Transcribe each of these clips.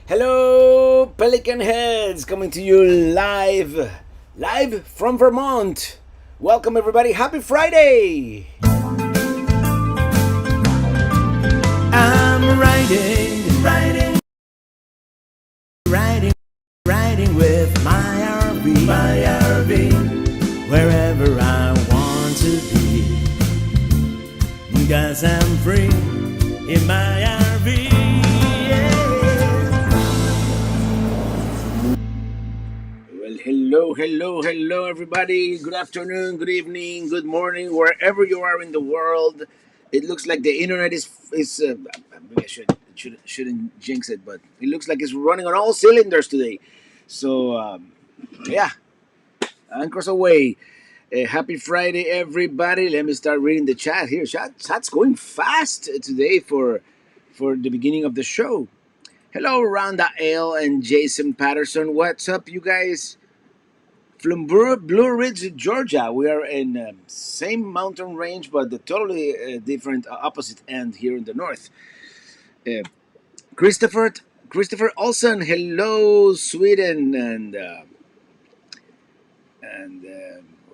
Hello, Pelican Heads, coming to you live from Vermont. Welcome, everybody. Happy Friday! I'm riding with my RV, wherever I want to be. 'Cause I'm free in my RV. Well, hello, everybody. Good afternoon, good evening, good morning, wherever you are in the world. It looks like the internet is. Maybe I shouldn't jinx it, but it looks like it's running on all cylinders today. So yeah, anchors away. Happy Friday, everybody. Let me start reading the chat here. Chat's going fast today for the beginning of the show. Hello, Rhonda Ale and Jason Patterson. What's up, you guys? From Blue Ridge, Georgia. We are in same mountain range, but the totally different opposite end here in the north. Uh, Christopher Christopher Olsen. Hello, Sweden, and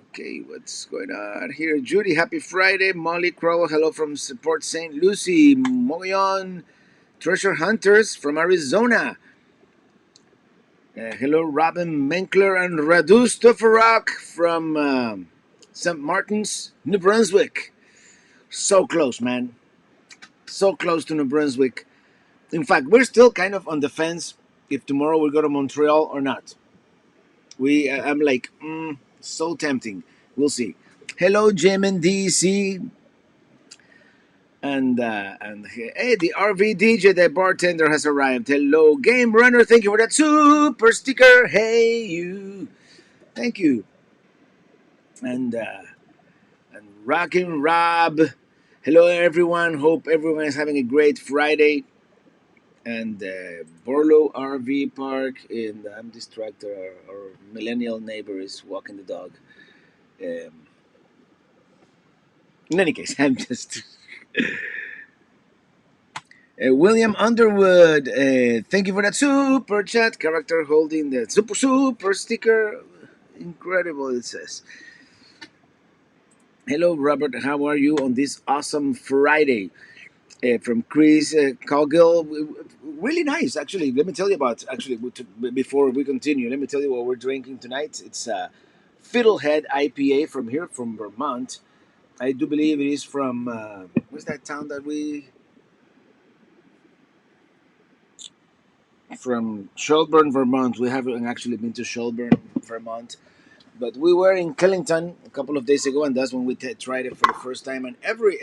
okay, what's going on here? Judy, happy Friday. Molly Crowell, hello from Port St. Lucie. Mogollon Treasure Hunters from Arizona. Hello, Robin Menkler and Radu Stofarok from St. Martin's, New Brunswick. So close, man. So close to New Brunswick. In fact, we're still kind of on the fence if tomorrow we go to Montreal or not. I'm like, so tempting. We'll see. Hello, Jim in DC. And hey, the RV DJ, the bartender has arrived. Hello, Game Runner. Thank you for that super sticker. Hey, you. Thank you. And Rockin' Rob. Hello, everyone. Hope everyone is having a great Friday. And Borlo RV Park, and I'm distracted. Our millennial neighbor is walking the dog. Um, in any case, I'm just. William Underwood, thank you for that super chat. Character holding the super sticker. Incredible, it says. Hello, Robert. How are you on this awesome Friday? From Chris Cowgill. Really nice, actually. Let me tell you about, actually, before we continue, let me tell you what we're drinking tonight. It's Fiddlehead IPA from here, from Vermont. I do believe it is from, what's that town that from Shelburne, Vermont. We haven't actually been to Shelburne, Vermont. But we were in Killington a couple of days ago, and that's when we tried it for the first time. And every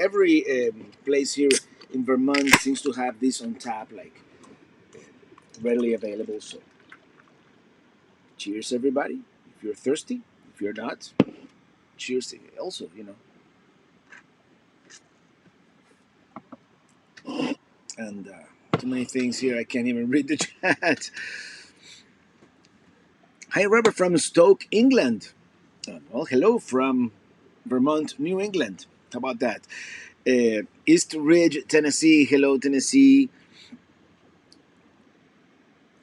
place here in Vermont seems to have this on tap, like readily available. So, cheers, everybody! If you're thirsty, if you're not, cheers. Also, and too many things here. I can't even read the chat. Hi, Robert from Stoke, England. Well, hello from Vermont, New England. How about that? East Ridge, Tennessee. Hello, Tennessee.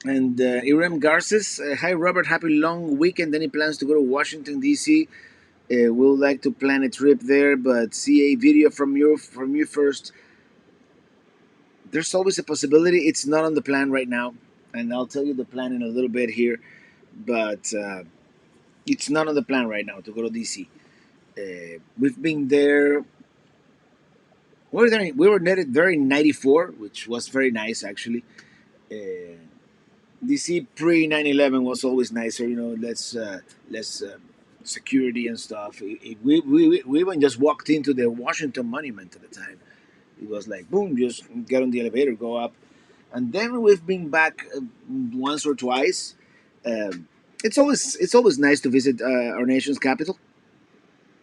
And Irem Garces. Hi, Robert. Happy long weekend. Any plans to go to Washington, D.C.? We'll like to plan a trip there, but see a video from you first. There's always a possibility. It's not on the plan right now, and I'll tell you the plan in a little bit here. But it's not on the plan right now to go to DC. We've been there. We were there in '94, which was very nice actually. DC pre 9/11 was always nicer, less security and stuff. We even just walked into the Washington Monument at the time. It was like boom, just get on the elevator, go up, and then we've been back once or twice. It's always nice to visit our nation's capital,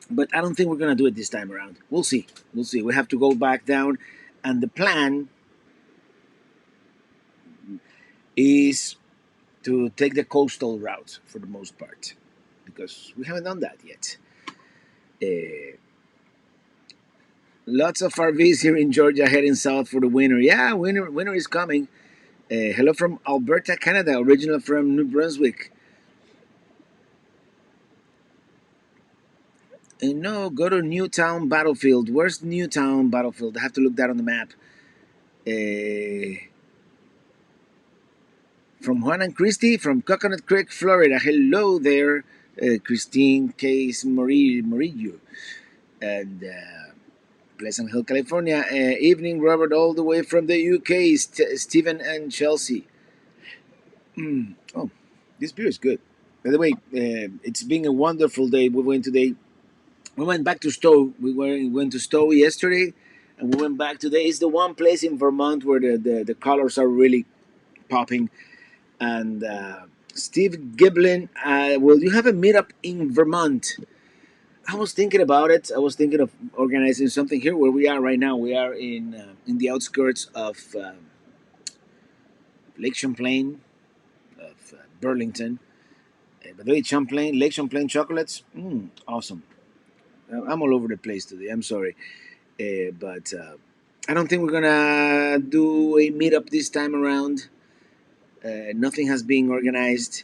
but I don't think we're gonna do it this time around. We'll see. We'll see. We have to go back down, and the plan is to take the coastal route for the most part, because we haven't done that yet. Uh, Lots of RVs here in Georgia heading south for the winter. Yeah, winter is coming. Hello from Alberta, Canada, original from New Brunswick. No, go to Newtown Battlefield. Where's Newtown Battlefield? I have to look that on the map. Uh, from Juan and Christy from Coconut Creek, Florida. Hello there, Christine Case Morillo. And Pleasant Hill, California. Evening, Robert, all the way from the UK. Stephen and Chelsea. Oh, this beer is good. By the way, it's been a wonderful day. We went back to Stowe. Went to Stowe yesterday, and we went back today. It's the one place in Vermont where the colors are really popping. And Steve Giblin, will you have a meetup in Vermont? I was thinking about it. I was thinking of organizing something here where we are right now. We are in the outskirts of Lake Champlain, of Burlington. By the way, Lake Champlain chocolates, awesome. I'm all over the place today. I'm sorry, but I don't think we're gonna do a meetup this time around. Nothing has been organized,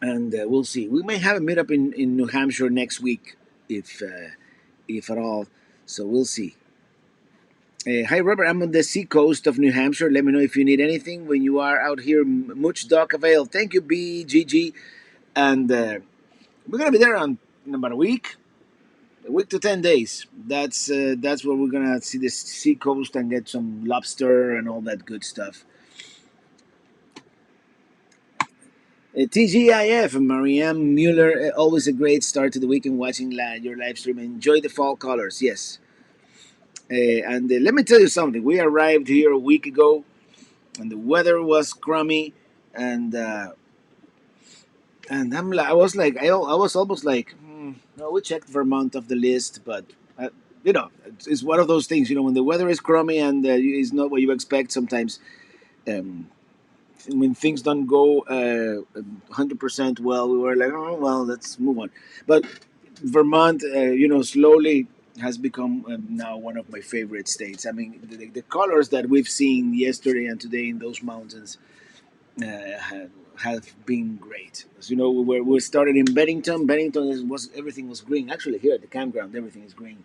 and we'll see. We may have a meetup in New Hampshire next week, if at all. So we'll see. Hi, Robert. I'm on the seacoast of New Hampshire. Let me know if you need anything when you are out here. Much dock avail. Thank you, BGG. And we're gonna be there in about a week to 10 days. That's where we're gonna see the seacoast and get some lobster and all that good stuff. TGIF, Marianne Mueller, always a great start to the weekend watching your live stream. Enjoy the fall colors, yes. And let me tell you something. We arrived here a week ago, and the weather was crummy, and I was like, I was almost like, no, we checked Vermont off the list, but it's one of those things. When the weather is crummy and it's not what you expect, sometimes um, when things don't go 100% well, we were like, oh well, let's move on. But Vermont, slowly has become now one of my favorite states. I mean, the colors that we've seen yesterday and today in those mountains have been great. As you know, we started in Bennington. Bennington was everything was green. Actually, here at the campground, everything is green,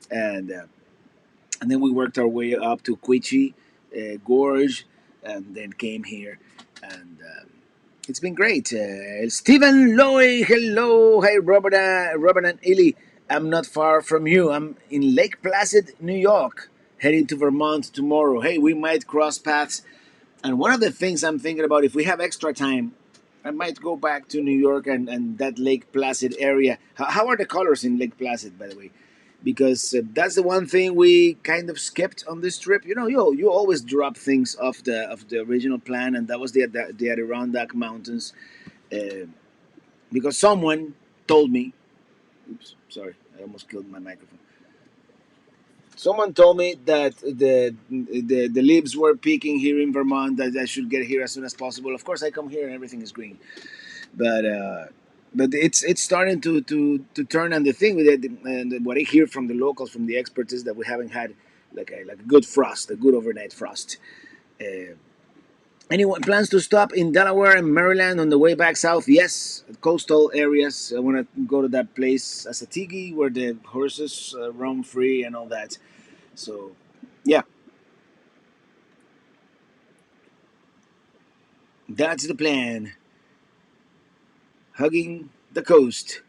and and then we worked our way up to Quechee Gorge, and then came here, and it's been great. Stephen Loy, hello, hi Robert, Robert and Illy. I'm not far from you. I'm in Lake Placid, New York, heading to Vermont tomorrow. Hey, we might cross paths. And one of the things I'm thinking about, if we have extra time, I might go back to New York and that Lake Placid area. How are the colors in Lake Placid, by the way? Because that's the one thing we kind of skipped on this trip. You always drop things off the original plan, and that was the Adirondack Mountains. Uh, because someone told me, oops, sorry, I almost killed my microphone. Someone told me that the leaves were peaking here in Vermont. That I should get here as soon as possible. Of course, I come here and everything is green, but it's starting to turn. And the thing with it, and what I hear from the locals, from the experts, is that we haven't had like a good frost, a good overnight frost. Uh, Anyone plans to stop in Delaware and Maryland on the way back south? Yes, coastal areas. I want to go to that place, Asatigi, where the horses roam free and all that. So, yeah, that's the plan. Hugging the coast.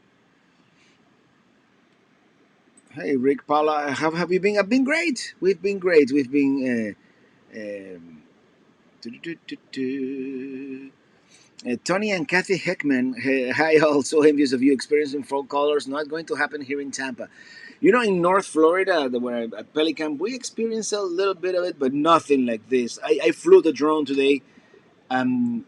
Hey, Rick Paula, how have you been? I've been great. We've been great. We've been. Tony and Kathy Heckman, hi, also envious of you experiencing fall colors. Not going to happen here in Tampa. In North Florida, where at Pelican, we experienced a little bit of it, but nothing like this. I flew the drone today. Um,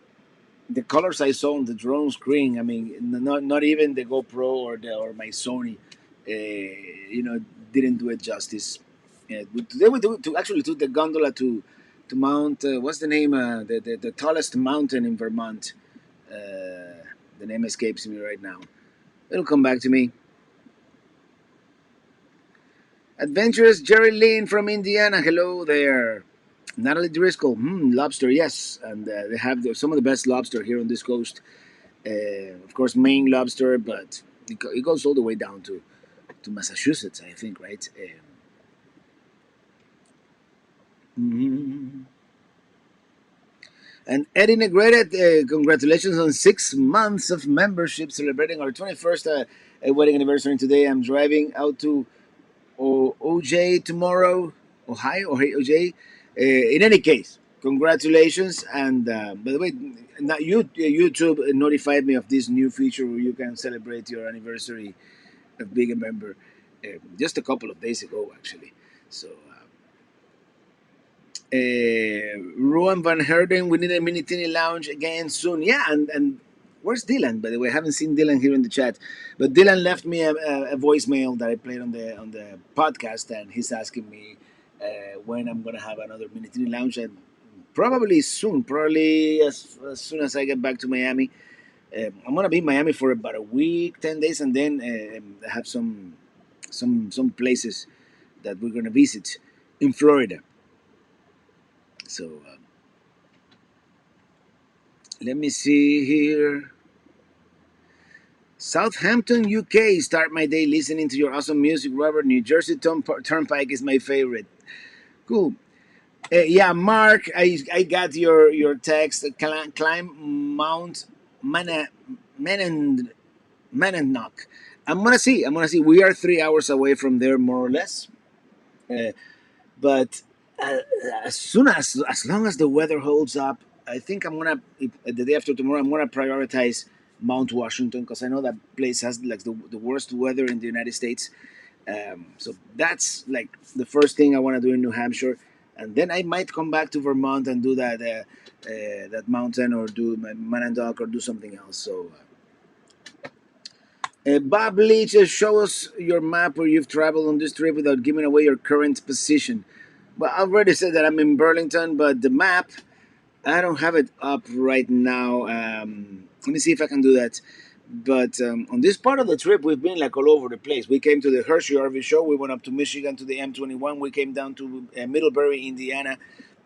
the colors I saw on the drone screen, I mean, not even the GoPro or my Sony, didn't do it justice. Today actually took the gondola to Mount what's the name the tallest mountain in Vermont. The name escapes me right now. It'll come back to me. Adventurous Jerry Lynn from Indiana. Hello there. Natalie Driscoll, lobster, yes, and they have some of the best lobster here on this coast. Of course, Maine lobster, but it goes all the way down to Massachusetts, I think, right? Mhm. And Eddie Negrete, congratulations on 6 months of membership, celebrating our 21st wedding anniversary today. I'm driving out to OJ tomorrow, Ohio, or hey, OJ. In any case, congratulations. And by the way, not YouTube notified me of this new feature where you can celebrate your anniversary of being a member just a couple of days ago, actually. So Ruan Van Herden, we need a Minitini lounge again soon. Yeah, and where's Dylan? By the way, I haven't seen Dylan here in the chat, but Dylan left me a voicemail that I played on the podcast, and he's asking me when I'm gonna have another Minitini lounge, and probably soon, probably as soon as I get back to Miami. I'm gonna be in Miami for about a week, 10 days, and then have some places that we're gonna visit in Florida. So. Let me see here. Southampton, UK. Start my day listening to your awesome music, Robert. New Jersey Turnpike is my favorite. Cool. Yeah, Mark, I got your text. Climb Mount Mana, Manan, Mananock. I'm gonna see. We are 3 hours away from there, more or less. Uh, But uh, as long as the weather holds up, I think I'm gonna the day after tomorrow. I'm gonna prioritize Mount Washington because I know that place has like the worst weather in the United States. So that's like the first thing I want to do in New Hampshire, and then I might come back to Vermont and do that mountain or do my Manandoc or do something else. So. Bob Leach, show us your map where you've traveled on this trip without giving away your current position. Well, I already said that I'm in Burlington, but the map, I don't have it up right now. Let me see if I can do that. But on this part of the trip, we've been like all over the place. We came to the Hershey RV show. We went up to Michigan to the M21. We came down to Middlebury, Indiana,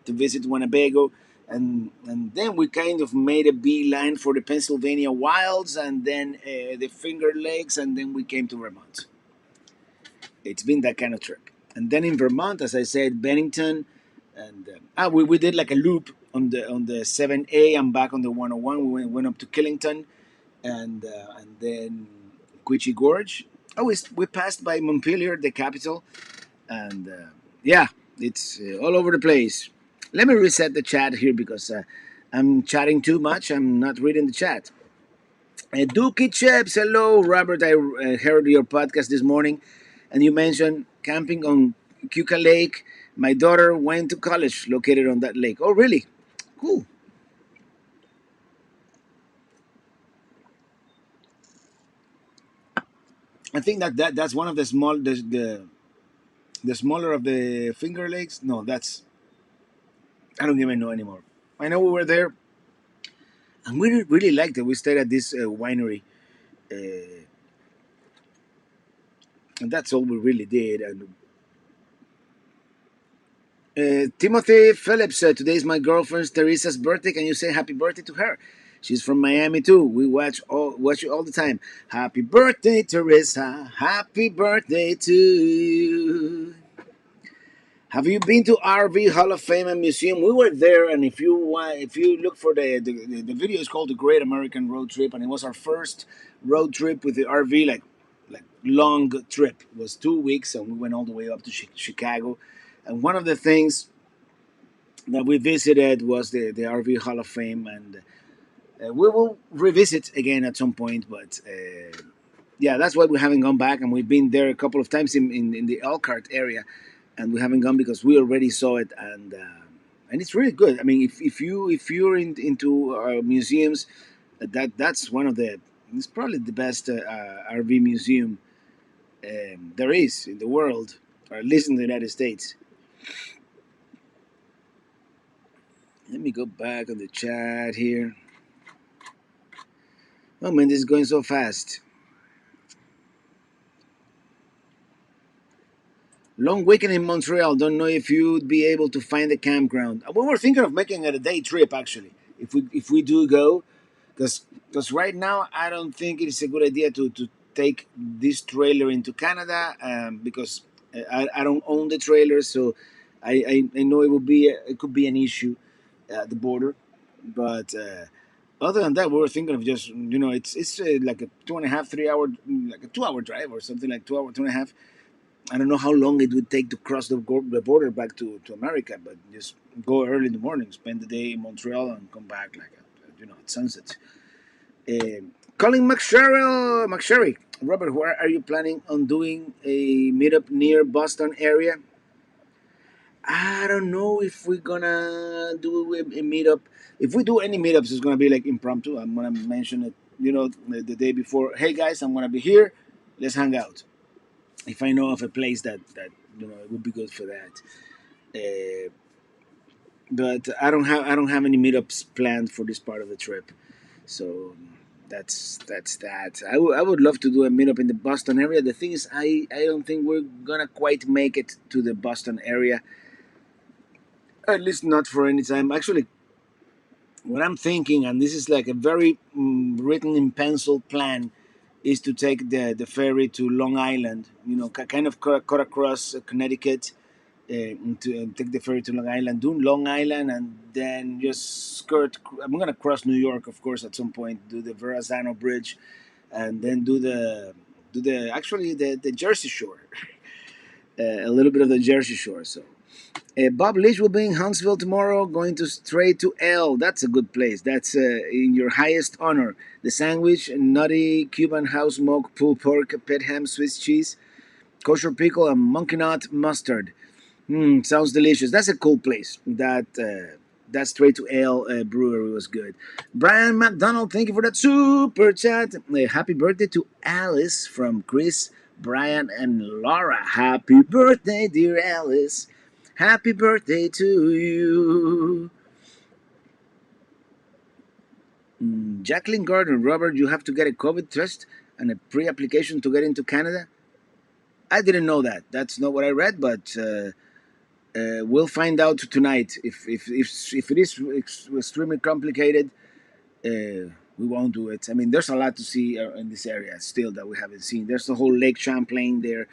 to visit Winnebago. And then we kind of made a beeline for the Pennsylvania wilds and then the Finger Lakes, and then we came to Vermont. It's been that kind of trip. And then in Vermont, as I said, Bennington, and we did like a loop on the 7A and back on the 101. We went up to Killington and then Quechee Gorge. Oh, we passed by Montpelier, the capital, and yeah, it's all over the place. Let me reset the chat here because I'm chatting too much. I'm not reading the chat. Dookie Chips, hello, Robert. I heard your podcast this morning, and you mentioned camping on Cuca Lake. My daughter went to college located on that lake. Oh, really? Cool. I think that's one of the the smaller of the Finger Lakes. No, that's I don't even know anymore. I know we were there, and we really liked it. We stayed at this winery, and that's all we really did. And Timothy Phillips, today is my girlfriend Teresa's birthday. Can you say happy birthday to her? She's from Miami too. We watch you all the time. Happy birthday, Teresa. Happy birthday to you. Have you been to RV Hall of Fame and Museum? We were there, and if you look for the video, is called the Great American Road Trip, and it was our first road trip with the RV, like long trip. It was 2 weeks, and we went all the way up to Chicago. And one of the things that we visited was the RV Hall of Fame, and we will revisit again at some point. But yeah, that's why we haven't gone back, and we've been there a couple of times in the Elkhart area, and we haven't gone because we already saw it, and it's really good. I mean, if you're into museums, that's one of the it's probably the best RV museum there is in the world, or at least in the United States. Let me go back on the chat here. Oh man, this is going so fast. Long weekend in Montreal. Don't know if you'd be able to find a campground. We were thinking of making it a day trip actually. If we do go, because right now I don't think it's a good idea to take this trailer into Canada because I don't own the trailer, so I know it could be an issue at the border, but. Other than that, we were thinking of just it's like a 2.5 3 hour like a 2 hour drive or something like 2 hour 2.5. I don't know how long it would take to cross the border back to America, but just go early in the morning, spend the day in Montreal, and come back like at sunset. Colin McSherry, Robert, where are you planning on doing a meetup near Boston area? I don't know if we're gonna do a meetup. If we do any meetups, it's gonna be like impromptu. I'm gonna mention it, the day before. Hey guys, I'm gonna be here. Let's hang out. If I know of a place that it would be good for that. Uh, but I don't have any meetups planned for this part of the trip. So that's that. I would love to do a meetup in the Boston area. The thing is, I don't think we're gonna quite make it to the Boston area. At least not for any time. Actually, what I'm thinking, and this is like a very written in pencil plan, is to take the ferry to Long Island. Kind of cut across Connecticut, to take the ferry to Long Island, do Long Island, and then just skirt. I'm gonna cross New York, of course, at some point. Do the Verrazano Bridge, and then do the actually the Jersey Shore, a little bit of the Jersey Shore. So Bob Leach will be in Huntsville tomorrow, going to straight to L. That's a good place. That's in your highest honor. The sandwich, nutty Cuban house smoked pulled pork, pet ham, Swiss cheese, kosher pickle, and monkey nut mustard. Sounds delicious. That's a cool place. That straight to ale brewery was good. Brian McDonald, thank you for that super chat. Happy birthday to Alice from Chris, Brian, and Laura. Happy birthday, dear Alice. Happy birthday to you. Jacqueline Gardner, Robert, you have to get a COVID test and a pre-application to get into Canada. I didn't know that. That's not what I read, but we'll find out tonight. If it is extremely complicated, we won't do it. I mean, there's a lot to see in this area still that we haven't seen. There's the whole Lake Champlain there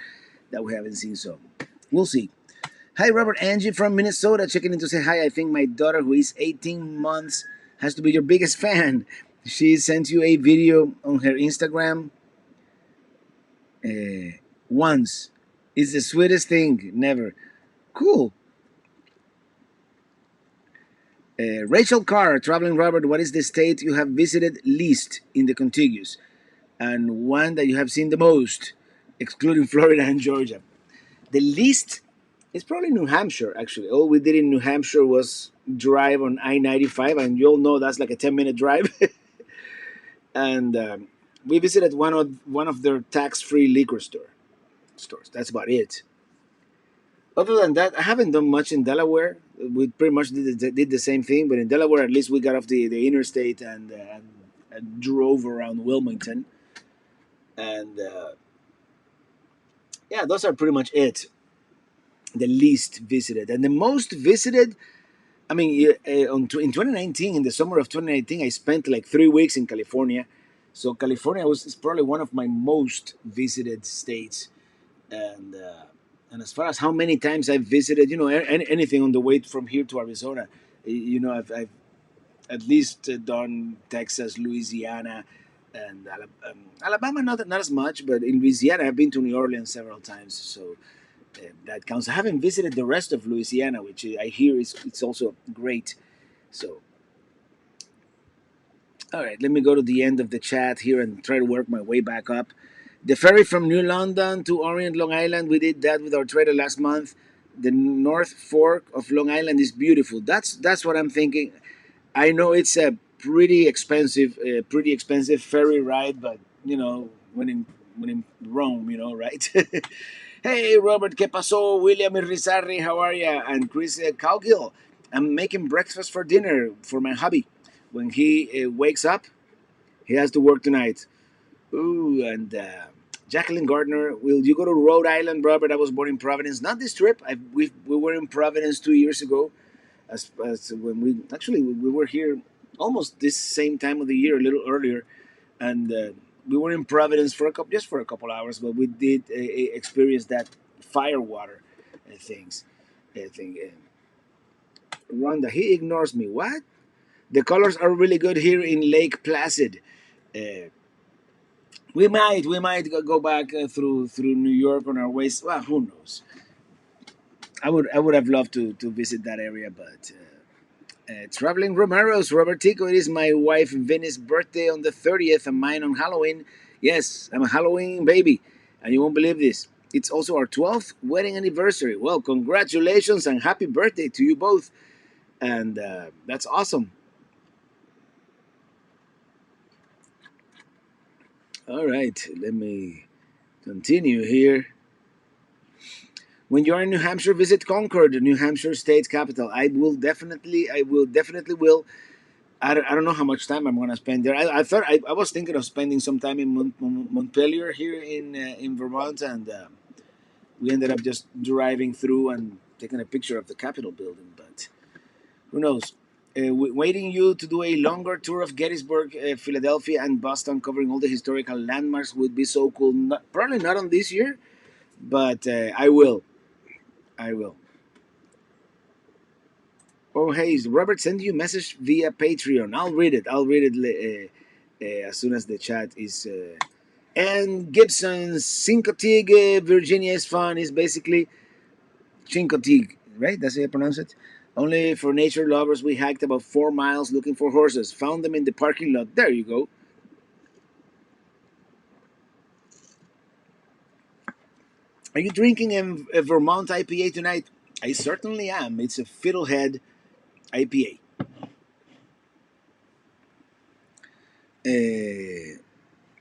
that we haven't seen, so we'll see. Hi, Robert. Angie from Minnesota checking in to say hi. I think my daughter, who is 18 months, has to be your biggest fan. She sent you a video on her Instagram once. It's the sweetest thing. Never. Cool. Rachel Carr, traveling Robert, what is the state you have visited least in the contiguous? And one that you have seen the most, excluding Florida and Georgia. The least is probably New Hampshire, actually. All we did in New Hampshire was drive on I-95, and you all know that's like a 10-minute drive. And we visited one of their tax-free liquor stores. That's about it. Other than that, I haven't done much in Delaware. We pretty much did the same thing, but in Delaware, at least we got off the interstate and drove around Wilmington. And yeah, those are pretty much it. The least visited. And the most visited, I mean, in 2019, in the summer of 2019, I spent like 3 weeks in California. So California is probably one of my most visited states. And as far as how many times I've visited, anything on the way from here to Arizona, I've at least done Texas, Louisiana, and Alabama. Not as much, but in Louisiana, I've been to New Orleans several times, so that counts. I haven't visited the rest of Louisiana, which I hear it's also great. So, all right, let me go to the end of the chat here and try to work my way back up. The ferry from New London to Orient, Long Island, we did that with our trader last month. The North Fork of Long Island is beautiful. That's what I'm thinking. I know it's a pretty expensive ferry ride, but when in Rome, right? Hey, Robert, ¿qué pasó? William Irizarry, how are ya? And Chris Cowgill, I'm making breakfast for dinner for my hubby. When he wakes up, he has to work tonight. Ooh, and Jacqueline Gardner, will you go to Rhode Island, Robert? I was born in Providence. Not this trip. We were in Providence 2 years ago, as when we were here almost this same time of the year, a little earlier, and we were in Providence for a couple just for a couple hours, but we did experience that firewater things. Thing. Rhonda, he ignores me. What? The colors are really good here in Lake Placid. Uh, we might go back through New York on our ways. Well, who knows? I would have loved to visit that area, but traveling Romero's Robert Tico. It is my wife Vinny's birthday on the 30th, and mine on Halloween. Yes, I'm a Halloween baby, and you won't believe this. It's also our 12th wedding anniversary. Well, congratulations and happy birthday to you both, and that's awesome. All right, let me continue here. When you are in New Hampshire, visit Concord, the New Hampshire state capital. I will definitely will. I don't know how much time I'm going to spend there. I thought I was thinking of spending some time in Montpelier here in Vermont, and we ended up just driving through and taking a picture of the Capitol building. But who knows? Waiting you to do a longer tour of Gettysburg, Philadelphia, and Boston, covering all the historical landmarks would be so cool. Probably not on this year, but I will. I will. Oh, hey, Robert, send you a message via Patreon. I'll read it. I'll read it as soon as the chat is. And Gibson's Cincotig, Virginia is fun. Is basically Chincotig, right? That's how you pronounce it. Only for nature lovers, we hiked about 4 miles looking for horses. Found them in the parking lot. There you go. Are you drinking a Vermont IPA tonight? I certainly am. It's a Fiddlehead IPA. The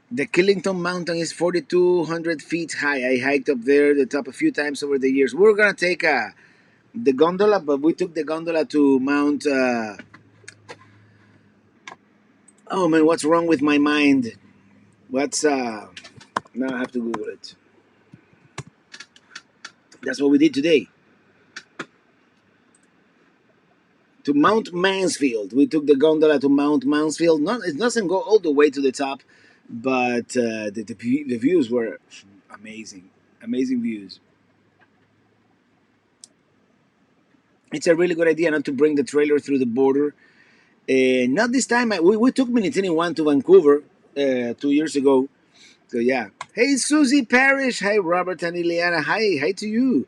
Killington Mountain is 4,200 feet high. I hiked up there, the top, a few times over the years. We were gonna take the gondola, but we took the gondola to Mount. Oh man, what's wrong with my mind? What's now I have to Google it. That's what we did today. To Mount Mansfield. We took the gondola to Mount Mansfield. Not it doesn't go all the way to the top, but the views were amazing, amazing views. It's a really good idea not to bring the trailer through the border. Not this time. We took Minitini I to Vancouver 2 years ago. So yeah. Hey Susie Parrish. Hi Robert and Ileana. Hi to you.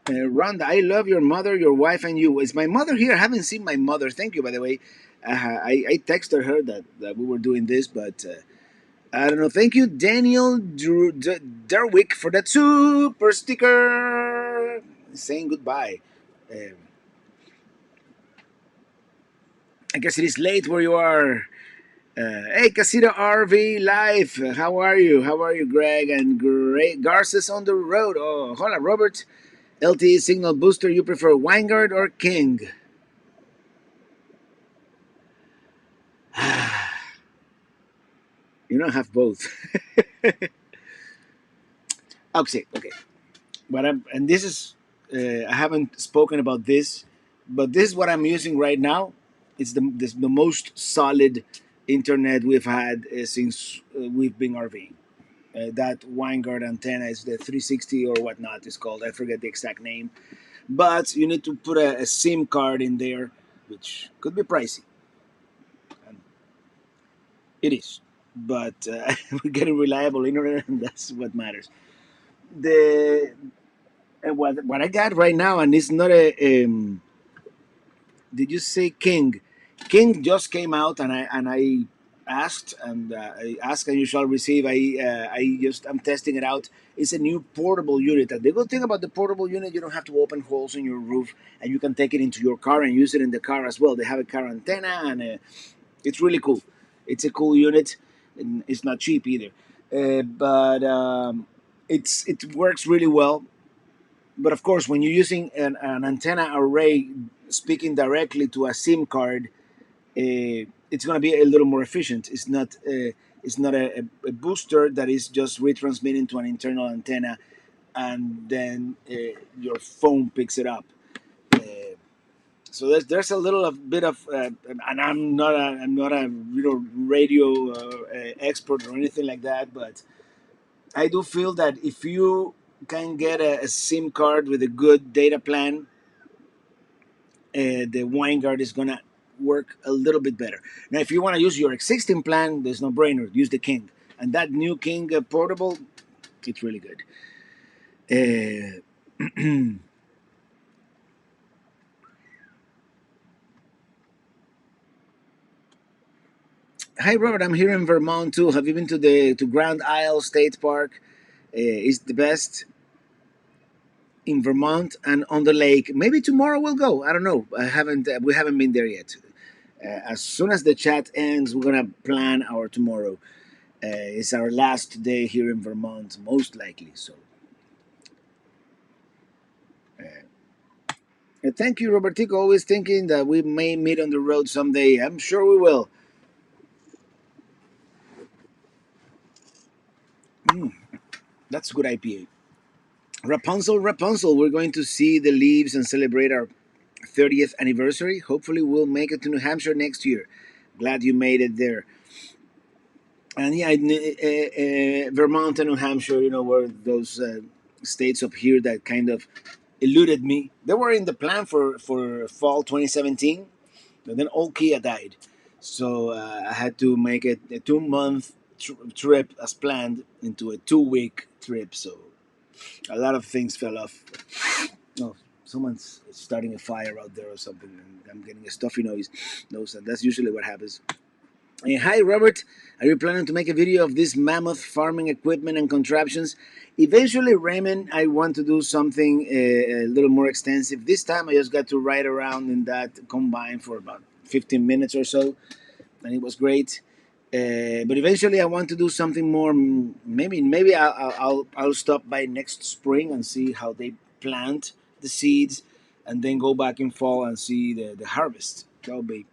Rhonda, I love your mother, your wife, and you. Is my mother here? I haven't seen my mother. Thank you, by the way. I texted her that we were doing this, but I don't know. Thank you, Daniel Derwick, for that super sticker. Saying goodbye. Um, I guess it is late where you are. Hey, Casita RV Live. How are you? How are you, Greg? And Great Garces on the road. Oh, hola, Robert. LTE signal booster. You prefer Vanguard or King? You don't have both. Okay. But and this is I haven't spoken about this, but this is what I'm using right now. It's the most solid internet we've had since we've been RVing. That Vanguard antenna is the 360 or whatnot is called. I forget the exact name, but you need to put a SIM card in there, which could be pricey. And it is, but we're getting reliable internet, and that's what matters. The what I got right now, and it's not a. Did you say King? King just came out, and I asked, and I ask and you shall receive. I'm testing it out. It's a new portable unit. And the good thing about the portable unit, you don't have to open holes in your roof, and you can take it into your car and use it in the car as well. They have a car antenna, and it's really cool. It's a cool unit, and it's not cheap either. But it works really well. But of course, when you're using an antenna array speaking directly to a SIM card, it's going to be a little more efficient. It's not It's not a booster that is just retransmitting to an internal antenna, and then your phone picks it up. Uh, so there's a little of bit of, and I'm not a radio expert or anything like that, but I do feel that if you can get a SIM card with a good data plan, the Winegard is gonna work a little bit better. Now, if you want to use your existing plan, there's no brainer. Use the King, and that new King portable, it's really good. Hi, Robert. I'm here in Vermont too. Have you been to Grand Isle State Park? It's the best in Vermont and on the lake. Maybe tomorrow we'll go. I don't know. I haven't. We haven't been there yet. As soon as the chat ends, we're gonna plan our tomorrow. It's our last day here in Vermont, most likely. So, thank you, Robertico. Always thinking that we may meet on the road someday. I'm sure we will. Mm, that's a good IPA. Rapunzel, Rapunzel. We're going to see the leaves and celebrate our 30th anniversary. Hopefully, we'll make it to New Hampshire next year. Glad you made it there. And yeah, Vermont and New Hampshire, were those states up here that kind of eluded me. They were in the plan for fall 2017, but then old Kia died. So I had to make it a 2 month trip as planned into a 2 week trip. So a lot of things fell off. Oh, someone's starting a fire out there or something, and I'm getting a stuffy nose, and that's usually what happens. Hi, Robert. Are you planning to make a video of this mammoth farming equipment and contraptions? Eventually, Raymond, I want to do something a little more extensive. This time, I just got to ride around in that combine for about 15 minutes or so, and it was great. But eventually, I want to do something more. Maybe I'll stop by next spring and see how they plant the seeds, and then go back in fall and see the harvest. That'll be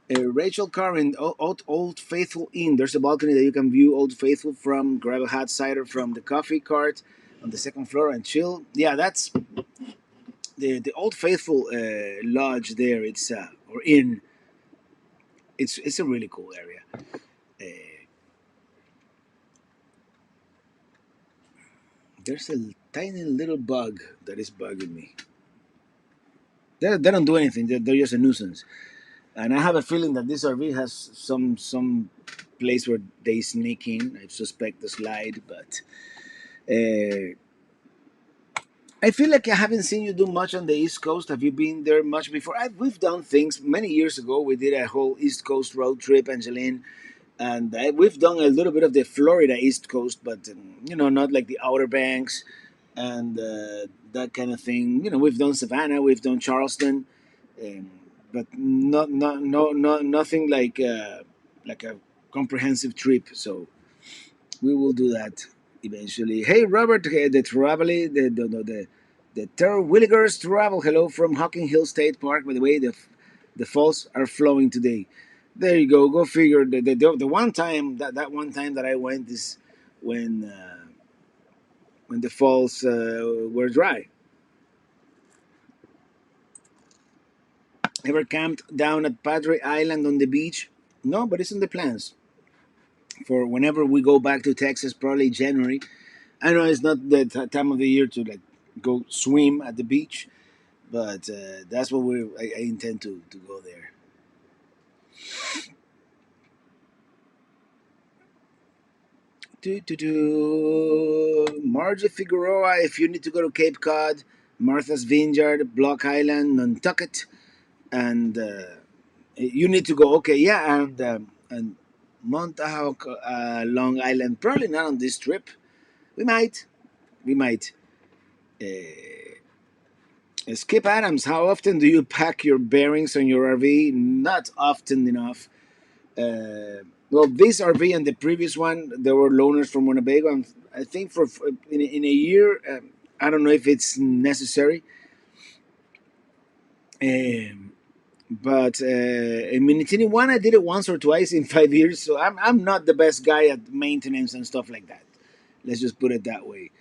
Rachel Curran, Old Faithful Inn. There's a balcony that you can view Old Faithful from, grab a hot cider from the coffee cart on the second floor and chill. Yeah, that's the Old Faithful lodge there. It's or inn. It's a really cool area. Uh, there's a tiny little bug that is bugging me. They don't do anything. They're just a nuisance. And I have a feeling that this RV has some place where they sneak in. I suspect the slide, but I feel like I haven't seen you do much on the East Coast. Have you been there much before? We've done things many years ago. We did a whole East Coast road trip, Angeline, and we've done a little bit of the Florida East Coast, but not like the Outer Banks and that kind of thing. We've done Savannah, we've done Charleston, um, but nothing like a comprehensive trip. So we will do that eventually. Hey, Robert, the travel, the Terwilligers travel. Hello from Hocking Hill State Park. By the way, the falls are flowing today. There you go. Go figure. The one time that one time that I went is when the falls were dry. Ever camped down at Padre Island on the beach? No, but it's in the plans for whenever we go back to Texas, probably January. I know it's not the time of the year to like go swim at the beach, but that's what I intend to go there. Margie Figueroa, if you need to go to Cape Cod, Martha's Vineyard, Block Island, Nantucket, and you need to go. Okay, yeah, and Montauk, Long Island. Probably not on this trip. We might. We might. Skip Adams, how often do you pack your bearings on your RV? Not often enough. Well, this RV and the previous one, they were loaners from Winnebago. And I think in a year, I don't know if it's necessary. Um, But in Minitini I, I did it once or twice in 5 years, so I'm not the best guy at maintenance and stuff like that. Let's just put it that way.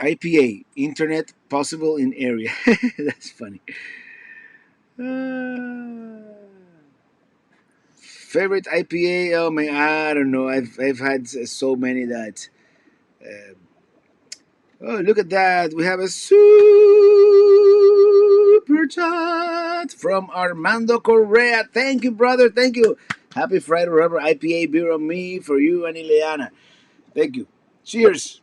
IPA, Internet Possible in Area. That's funny. Uh, Favorite IPA? Oh man, I don't know. I've had so many that. Uh, oh, look at that! We have a super chat from Armando Correa. Thank you, brother. Thank you. Happy Friday, Rubber IPA beer on me for you and Ileana. Thank you. Cheers.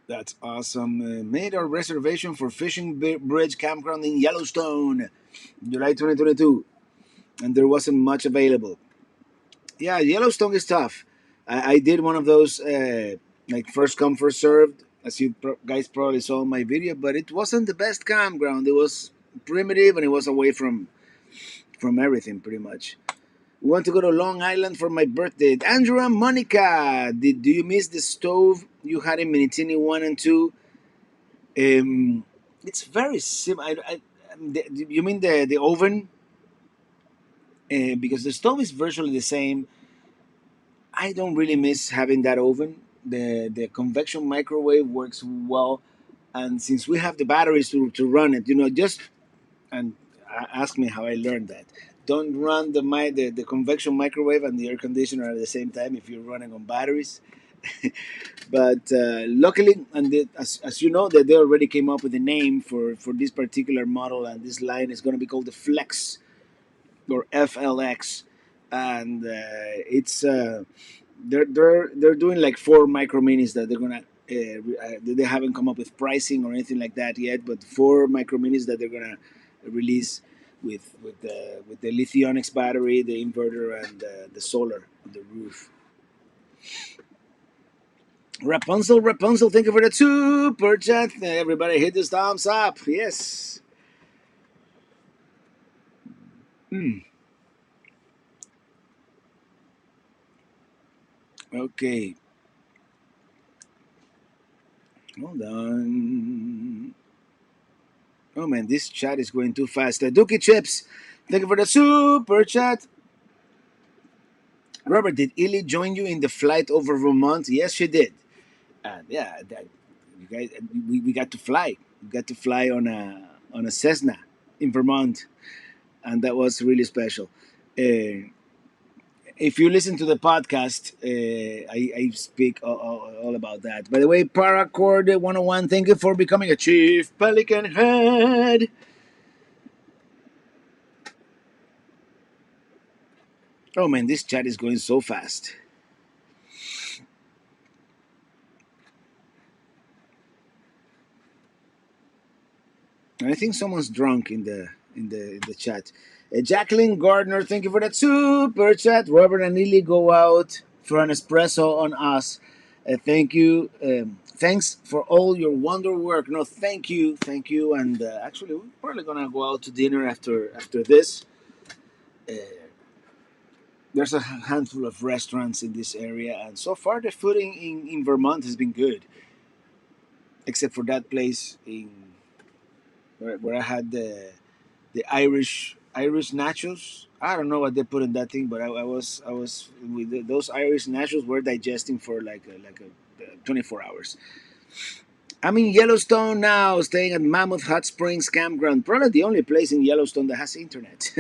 That's awesome. Made our reservation for Fishing Bridge Campground in Yellowstone, July 2022, and there wasn't much available. Yeah, Yellowstone is tough. I did one of those like first come first served, as you guys probably saw in my video, but it wasn't the best campground. It was primitive and it was away from everything pretty much. We want to go to Long Island for my birthday. Andrew and Monica, do you miss the stove you had in Minitini I and II? It's very simple. You mean the oven? Because the stove is virtually the same. I don't really miss having that oven. The convection microwave works well, and since we have the batteries to run it, just and ask me how I learned that. Don't run the convection microwave and the air conditioner at the same time if you're running on batteries. But luckily, and as you know, that they already came up with a name for this particular model, and this line is going to be called the Flex or FLX, and it's they're doing like four micro minis that they're gonna. They haven't come up with pricing or anything like that yet, but four micro minis that they're gonna release with the Lithionics battery, the inverter, and the solar on the roof. Rapunzel, Rapunzel, thank you for the super chat. Everybody hit this thumbs up. Yes. Mm. Okay. Hold on. Oh man, this chat is going too fast. Dookie Chips, thank you for the super chat. Robert, did Illy join you in the flight over Vermont? Yes, she did. And yeah, you guys, we got to fly. We got to fly on a Cessna in Vermont, and that was really special. If you listen to the podcast, I speak all about that. By the way, Paracord 101, thank you for becoming a Chief Pelican Head. Oh man, this chat is going so fast. And I think someone's drunk in the chat. Jacqueline Gardner, thank you for that super chat. Robert and Lily go out for an espresso on us. Thank you. Thanks for all your wonder work. No, thank you. And actually, we're probably gonna go out to dinner after this. Uh, there's a handful of restaurants in this area, and so far the food in Vermont has been good, except for that place where I had the Irish nachos. I don't know what they put in that thing, but I was with those Irish nachos were digesting for like a 24 hours. I'm in Yellowstone now, staying at Mammoth Hot Springs Campground, probably the only place in Yellowstone that has internet.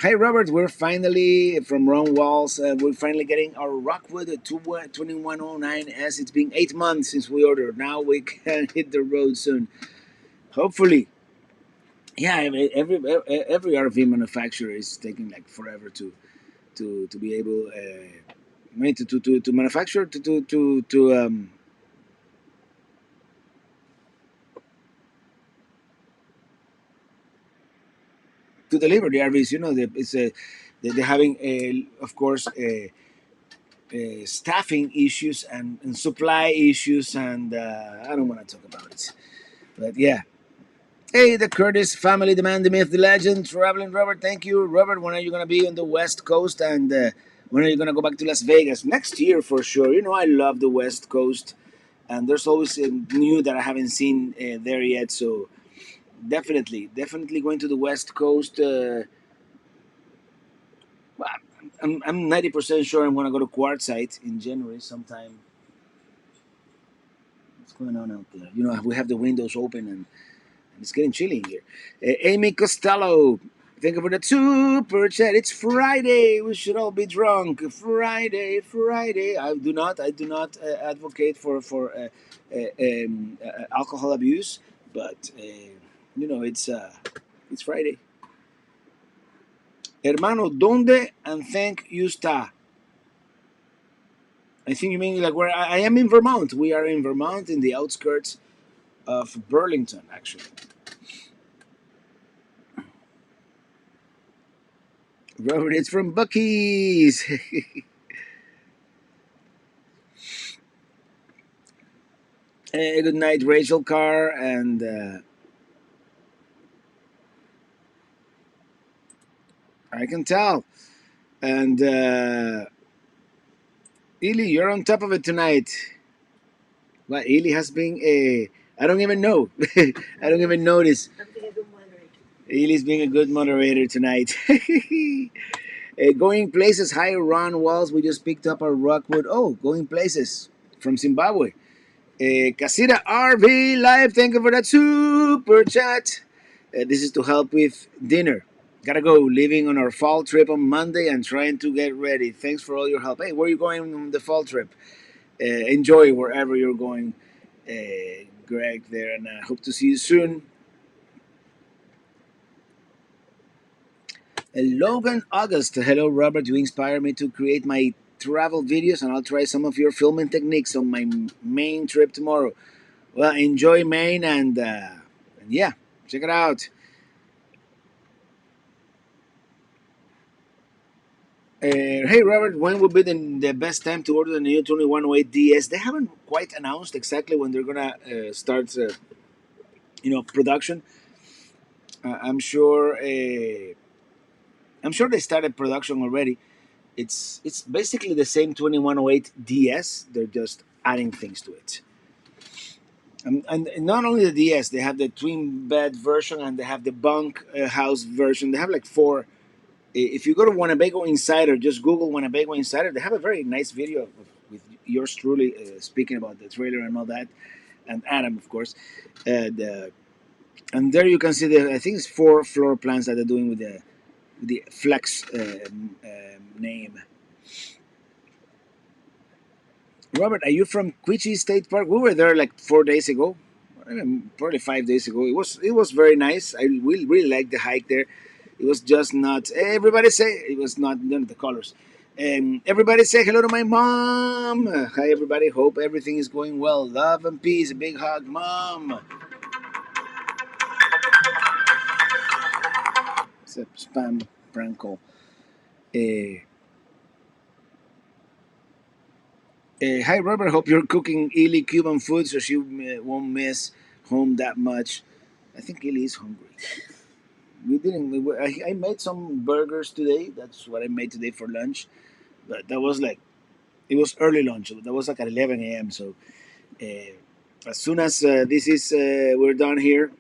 Hi Robert, we're finally from Ron Walls. We're finally getting our Rockwood 2109S. It's been 8 months since we ordered. Now we can hit the road soon. Hopefully, yeah, I mean, every RV manufacturer is taking like forever to be able I mean, to manufacture to deliver the RVs. It's they're having of course staffing issues and supply issues, and I don't want to talk about it. But yeah. Hey, the Curtis family, the man, the myth, the legend, traveling Robert. Thank you, Robert. When are you gonna be on the West Coast? And When are you gonna go back to Las Vegas? Next year for sure. You know I love the West Coast, and there's always new that I haven't seen there yet. So definitely going to the West Coast. Well, I'm 90% sure I'm gonna go to Quartzsite in January sometime. What's going on out there? You know we have the windows open and it's getting chilly in here. Amy Costello, thank you for the super chat. It's Friday. We should all be drunk. Friday. I do not advocate for alcohol abuse, but it's Friday. Hermano, ¿dónde and thank you está? I think you mean like where I am in Vermont. We are in Vermont, in the outskirts of Burlington, actually. Robert, it's from Bucky's. Good night, Rachel Carr, and I can tell. And Ely, you're on top of it tonight. Well, Ely has been a. I don't even know. I don't even notice. Ely's being a good moderator tonight. Going places, hi Ron Walls. We just picked up our Rockwood. Oh, going places from Zimbabwe. Casita RV Live, thank you for that super chat. This is to help with dinner. Gotta go. Leaving on our fall trip on Monday and trying to get ready. Thanks for all your help. Hey, where are you going on the fall trip? Enjoy wherever you're going, Greg. There, and I hope to see you soon. Logan August. Hello, Robert. You inspire me to create my travel videos, and I'll try some of your filming techniques on my main trip tomorrow. Well, enjoy Maine, and yeah, check it out. Hey Robert, when would be the best time to order the new 2108 DS? They haven't quite announced exactly when they're gonna start, production. I'm sure. I'm sure they started production already. It's basically the same 2108 DS. They're just adding things to it. And not only the DS, they have the twin bed version and they have the bunk house version. They have like four. If you go to Winnebago Insider, just Google Winnebago Insider. They have a very nice video with yours truly speaking about the trailer and all that, and Adam, of course. And there you can see I think it's four floor plans that they're doing with the Flex name. Robert, are you from Quechee State Park? We were there like 4 days ago, probably 5 days ago. It was very nice. I really liked the hike there. It was just not. Everybody say it was not none of the colors. Everybody say hello to my mom. Hi everybody. Hope everything is going well. Love and peace. A big hug, mom. It's a spam prank call. Uh, Hi Robert. Hope you're cooking Ely Cuban food so she won't miss home that much. I think Ely is hungry. We didn't. I made some burgers today. That's what I made today for lunch. But that was like it was early lunch. That was like at 11 a.m. So as soon as this is we're done here,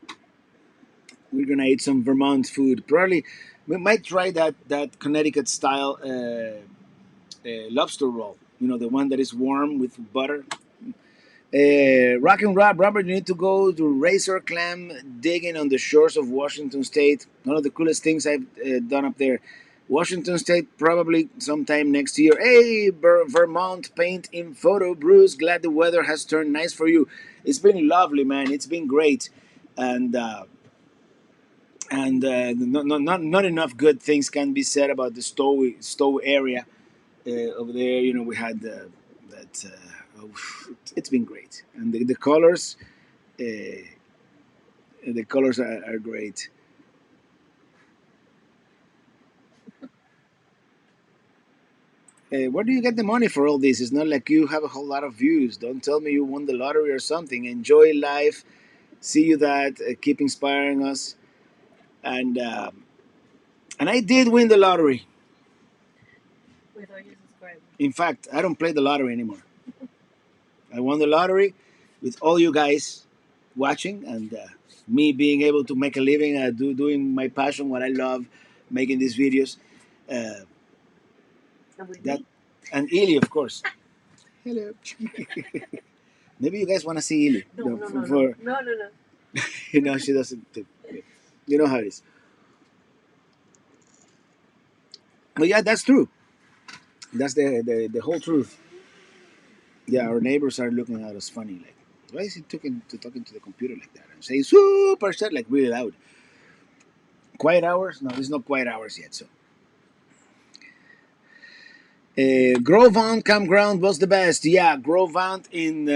we're gonna eat some Vermont food. Probably we might try that Connecticut style lobster roll. You know, the one that is warm with butter. Rock and Rob, Robert, you need to go to razor clam digging on the shores of Washington State. One of the coolest things I've done up there. Washington State, probably sometime next year. Hey, Vermont paint in photo. Bruce, glad the weather has turned nice for you. It's been lovely, man. It's been great. And not enough good things can be said about the Stowe area over there. You know, we had that. Oh, it's been great, and the colors, are great. Where do you get the money for all this? It's not like you have a whole lot of views. Don't tell me you won the lottery or something. Enjoy life. See you that. Keep inspiring us. And I did win the lottery. In fact, I don't play the lottery anymore. I won the lottery with all you guys watching and me being able to make a living, doing my passion, what I love, making these videos. Uh, that and Ili, of course. Hello. Maybe you guys want to see Ili. She doesn't. You know how it is. But yeah, that's true. That's the whole truth. Yeah, our neighbors are looking at us funny, like, why is he talking to the computer like that and saying super chat like really loud? Quiet hours? No, there's no quiet hours yet. So, Grovant Campground was the best. Yeah, Grovant in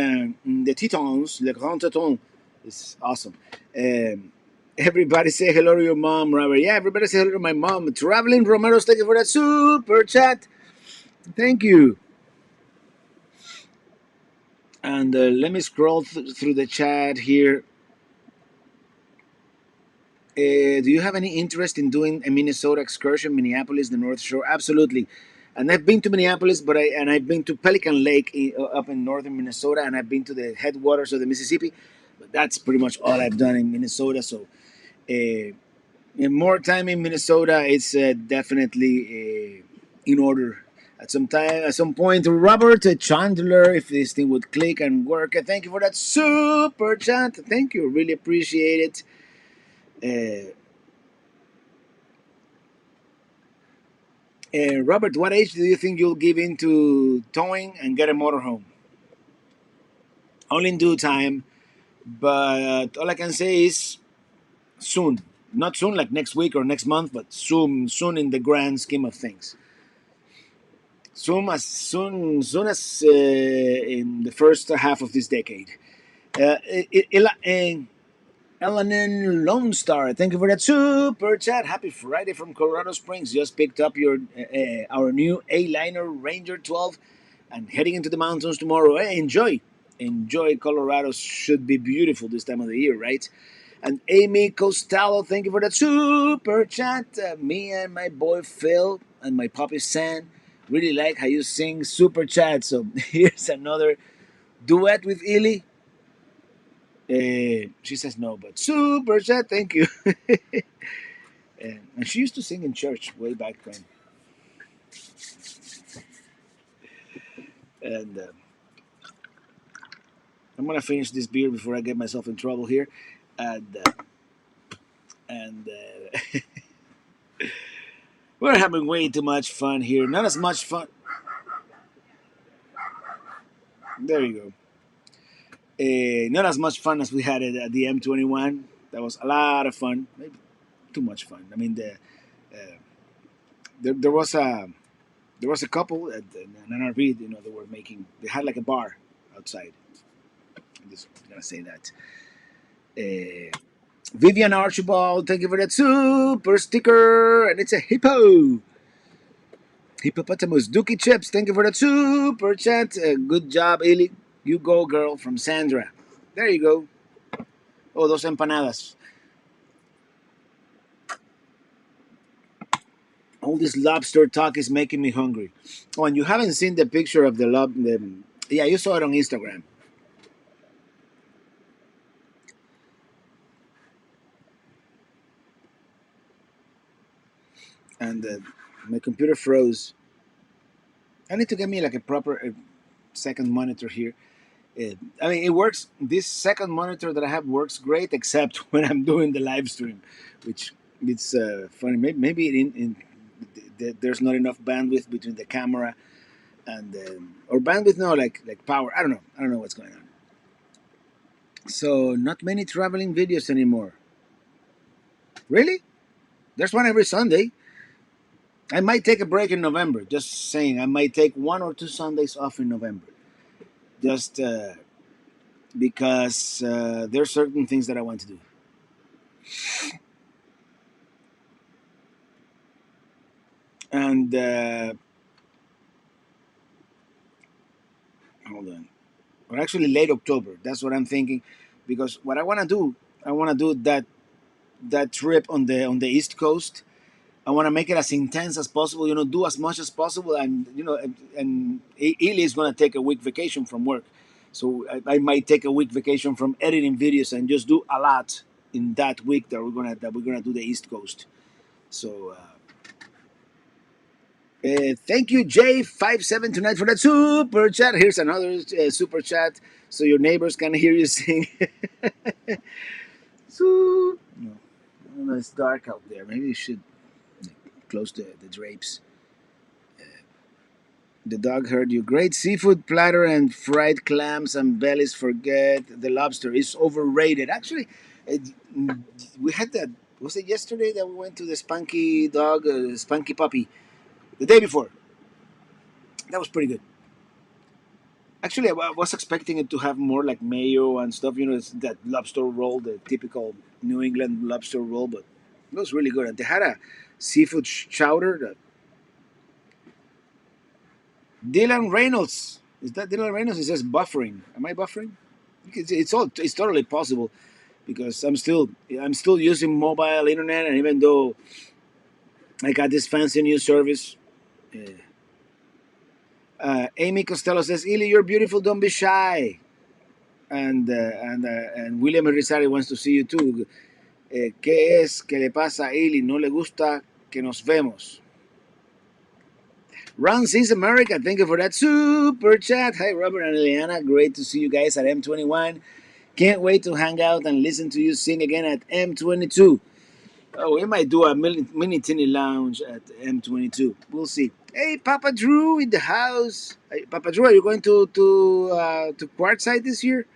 the Tetons, Le Grand Teton, is awesome. Everybody say hello to your mom, Robert. Yeah, everybody say hello to my mom. Traveling Romero's, thank you for that super chat. Thank you. And let me scroll through the chat here. Do you have any interest in doing a Minnesota excursion, Minneapolis, the North Shore? Absolutely. And I've been to Minneapolis, but I've been to Pelican Lake up in northern Minnesota, and I've been to the headwaters of the Mississippi. But that's pretty much all I've done in Minnesota. So, more time in Minnesota, it's definitely in order. At some point, Robert Chandler, if this thing would click and work, thank you for that super chat. Thank you, really appreciate it. Robert, what age do you think you'll give in to towing and get a motorhome? Only in due time, but all I can say is soon. Not soon, like next week or next month, but soon in the grand scheme of things. Soon as in the first half of this decade. Uh, Elanin Lone Star, thank you for that super chat. Happy Friday from Colorado Springs. Just picked up our new A-Liner Ranger 12 and heading into the mountains tomorrow. Hey, enjoy. Colorado should be beautiful this time of the year, right? And Amy Costello, thank you for that super chat. Me and my boy Phil and my puppy San really like how you sing super chat. So here's another duet with Illy. She says no, but super chat, thank you. And she used to sing in church way back when. And I'm gonna finish this beer before I get myself in trouble here. And we're having way too much fun here. Not as much fun. There you go. Not as much fun as we had at the M21. That was a lot of fun. Maybe too much fun. I mean, there was a couple at an NRV. They were making. They had like a bar outside. I'm just gonna say that. Vivian Archibald, thank you for that super sticker, and it's a hippo. Hippopotamus Dookie Chips, thank you for that super chat. Good job, Eli. You go, girl, from Sandra. There you go. Oh, those empanadas. All this lobster talk is making me hungry. Oh, and you haven't seen the picture of the lob. Yeah, you saw it on Instagram. And my computer froze. I need to get me like a proper second monitor here. I mean, it works. This second monitor that I have works great, except when I'm doing the live stream, which it's funny. Maybe there's not enough bandwidth between the camera and or bandwidth. No, like power. I don't know. I don't know what's going on. So not many traveling videos anymore. Really? There's one every Sunday. I might take a break in November. Just saying, I might take 1 or 2 Sundays off in November. Just because there are certain things that I want to do. And hold on, or actually late October. That's what I'm thinking, because what I want to do that trip on the East Coast. I want to make it as intense as possible. Do as much as possible, and Eli is going to take a week vacation from work, so I might take a week vacation from editing videos and just do a lot in that week that we're gonna do the East Coast. So thank you, J57 tonight for that super chat. Here's another super chat, so your neighbors can hear you sing. So no, I don't know, it's dark out there. Maybe you should close the drapes. The dog heard you. Great seafood platter and fried clams and bellies. Forget the lobster. It's overrated. Actually, it, we had that. Was it yesterday that we went to the Spunky dog, Spunky puppy? The day before. That was pretty good. Actually, I was expecting it to have more like mayo and stuff. It's that lobster roll, the typical New England lobster roll, but it was really good. And they had a seafood chowder. Dylan Reynolds. Is that Dylan Reynolds? It says buffering. Am I buffering? It's totally possible because I'm still using mobile internet, and even though I got this fancy new service, Amy Costello says, "Ili, you're beautiful. Don't be shy." And William Rizari wants to see you too. ¿Qué es que le pasa a Ili? No le gusta que nos vemos. Ron sees America. Thank you for that super chat. Hi, Robert and Eliana. Great to see you guys at M21. Can't wait to hang out and listen to you sing again at M22. Oh, we might do a Minitini lounge at M22. We'll see. Hey, Papa Drew in the house. Hey, Papa Drew, are you going to Quartzsite this year?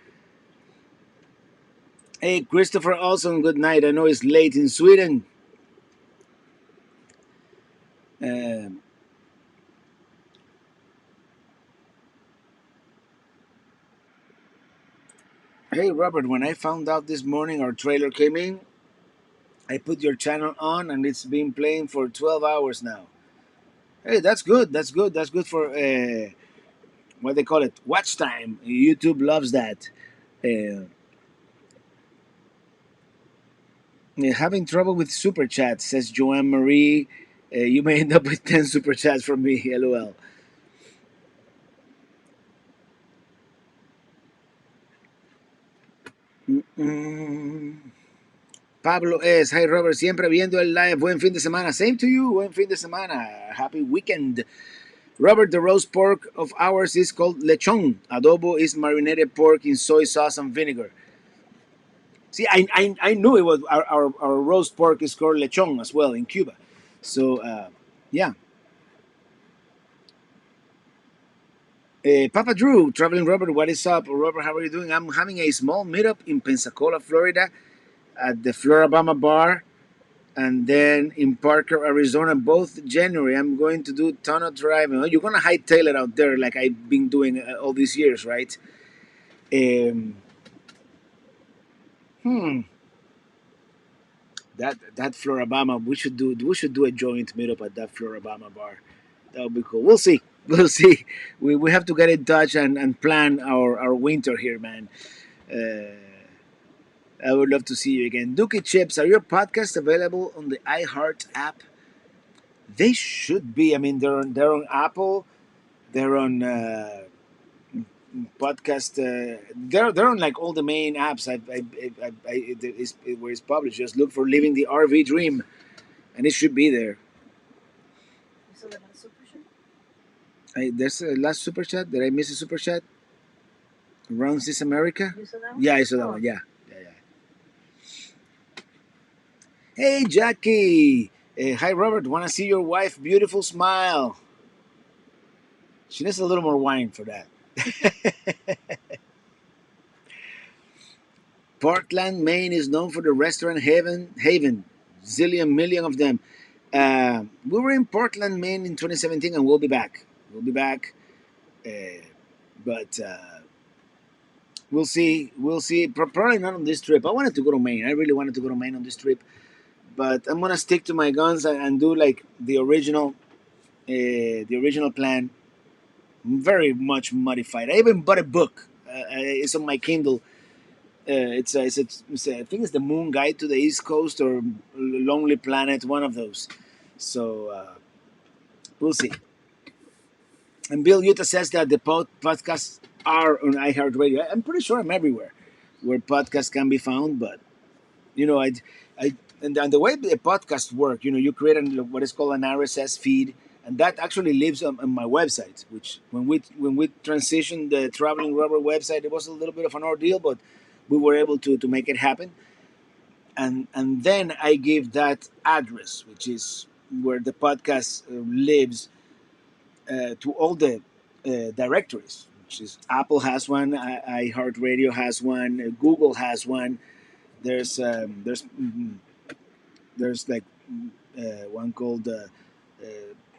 Hey, Christopher Olson, good night. I know it's late in Sweden. Um, hey, Robert, when I found out this morning our trailer came in, I put your channel on and it's been playing for 12 hours now. Hey, that's good. That's good. That's good for what they call it, watch time. YouTube loves that. Uh, Having trouble with super chats, says Joanne Marie. You may end up with 10 super chats from me. LOL. Mm-mm. Pablo S. Hi Robert, siempre viendo el live. Buen fin de semana. Same to you. Buen fin de semana. Happy weekend. Robert, the roast pork of ours is called lechon. Adobo is marinated pork in soy sauce and vinegar. See, I knew it was our roast pork is called lechon as well in Cuba. So, yeah. Papa Drew, Traveling Robert, what is up? Robert, how are you doing? I'm having a small meetup in Pensacola, Florida at the Florabama Bar, and then in Parker, Arizona, both January. I'm going to do ton of driving. Oh, you're going to hightail it out there like I've been doing all these years, right? Um, hmm. That Florabama, we should do a joint meetup at that Florabama bar. That would be cool. We'll see. We'll see. We have to get in touch and plan our winter here, man. Uh, I would love to see you again. Dookie Chips, are your podcasts available on the iHeart app? They should be. I mean, they're on Apple. They're on podcast. They're on like all the main apps. Where it's published. Just look for "Living the RV Dream," and it should be there. There's a last super chat. Did I miss a super chat? Rounds this America? Yeah, I saw that one. Yeah, yeah, yeah. Hey, Jackie. Hi, Robert. Want to see your wife? Beautiful smile. She needs a little more wine for that. Portland, Maine is known for the restaurant Haven. Zillion million of them. We were in Portland, Maine in 2017, and we'll be back. We'll be back. But we'll see. We'll see. Probably not on this trip. I wanted to go to Maine. I really wanted to go to Maine on this trip. But I'm gonna stick to my guns and do like the original plan, very much modified. I even bought a book. It's on my Kindle. I think it's the Moon Guide to the East Coast or Lonely Planet, one of those. So we'll see. And Bill Utah says that the podcasts are on iHeartRadio. I'm pretty sure I'm everywhere where podcasts can be found. But you know, I and the way the podcasts work, you know, you create what is called an RSS feed, and that actually lives on my website. Which when we transitioned the Traveling Rubber website, it was a little bit of an ordeal, but we were able to make it happen. And then I give that address, which is where the podcast lives, to all the directories. Which is Apple has one, iHeartRadio has one, Google has one. There's like one called uh,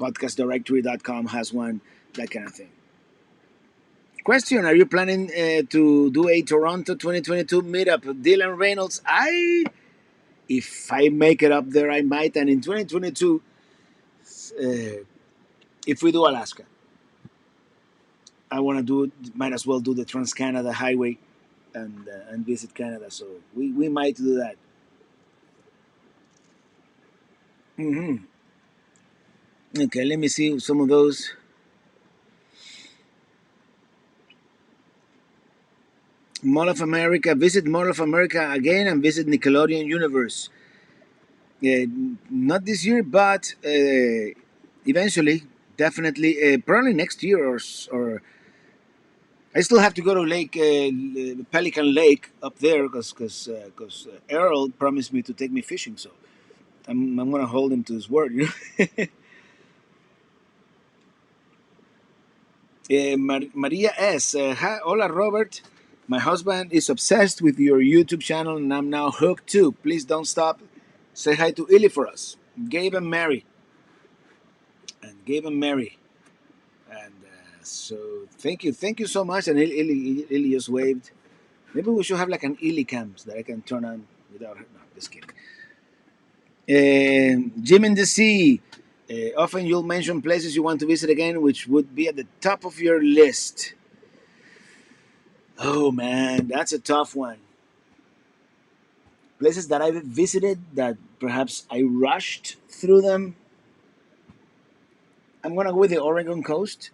podcastdirectory.com has one, that kind of thing. Question: Are you planning to do a Toronto 2022 meetup? Dylan Reynolds, if I make it up there, I might. And in 2022, uh, if we do Alaska, I want to do. Might as well do the Trans Canada Highway and visit Canada. So we might do that. Hmm. Okay, let me see some of those. Mall of America. Visit Mall of America again and visit Nickelodeon Universe. Uh, Not this year, but eventually, definitely, probably next year or I still have to go to Pelican Lake up there because Errol promised me to take me fishing, so I'm gonna hold him to his word. You know? Maria S. Hi, hola Robert. My husband is obsessed with your YouTube channel and I'm now hooked too. Please don't stop. Say hi to Illy for us. Gabe and Mary. And Gabe and Mary. And so thank you so much. And Illy just waved. Maybe we should have like an Illy cams that I can turn on without her. No, just kidding. Jim in the Sea. Often you'll mention places you want to visit again, which would be at the top of your list. Oh man, that's a tough one. Places that I've visited that perhaps I rushed through them. I'm gonna go with the Oregon coast.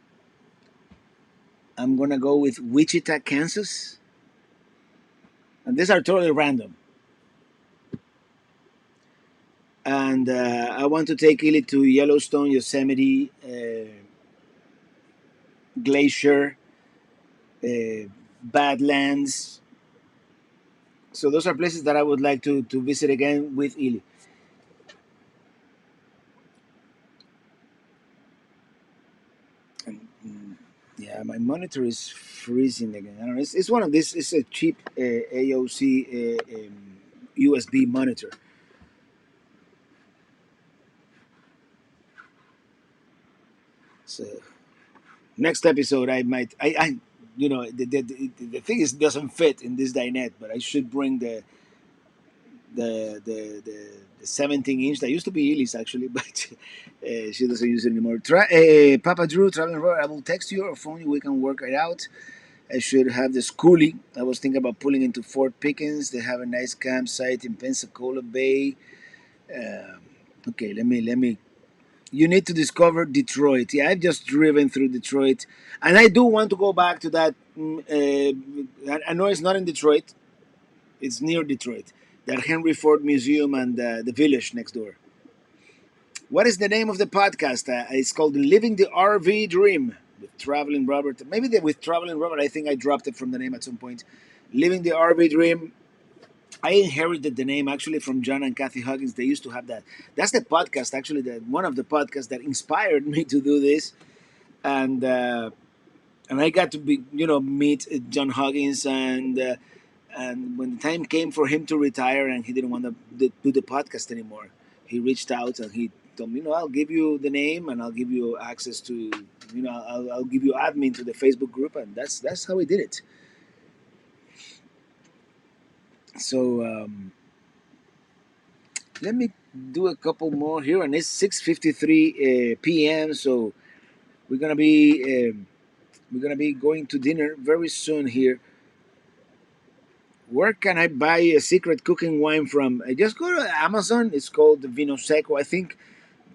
I'm gonna go with Wichita, Kansas. And these are totally random. And I want to take Illy to Yellowstone, Yosemite, Glacier, Badlands. So those are places that I would like to visit again with Illy. And, yeah, my monitor is freezing again. I don't know. It's one of these. It's a cheap AOC USB monitor. So next episode, I might. You know, the thing is doesn't fit in this dinette, but I should bring the 17 inch that used to be Illy's actually, but she doesn't use it anymore. Papa Drew, traveling road. I will text you or phone you. We can work it out. I should have the schoolie. I was thinking about pulling into Fort Pickens. They have a nice campsite in Pensacola Bay. Um, okay, let me. You need to discover Detroit. Yeah, I've just driven through Detroit, and I do want to go back to that. I know it's not in Detroit. It's near Detroit. That Henry Ford Museum and the village next door. What is the name of the podcast? It's called Living the RV Dream with Traveling Robert. Maybe with Traveling Robert. I think I dropped it from the name at some point. Living the RV Dream. I inherited the name actually from John and Kathy Huggins. They used to have that. That's the podcast actually. One of the podcasts that inspired me to do this, and and I got to be meet John Huggins and when the time came for him to retire and he didn't want to do the podcast anymore, he reached out and he told me, I'll give you the name and I'll give you access to, I'll give you admin to the Facebook group, and that's how we did it. So let me do a couple more here, and it's 6:53 p.m. So we're gonna be going to dinner very soon here. Where can I buy a secret cooking wine from? I just go to Amazon. It's called Vino Seco. I think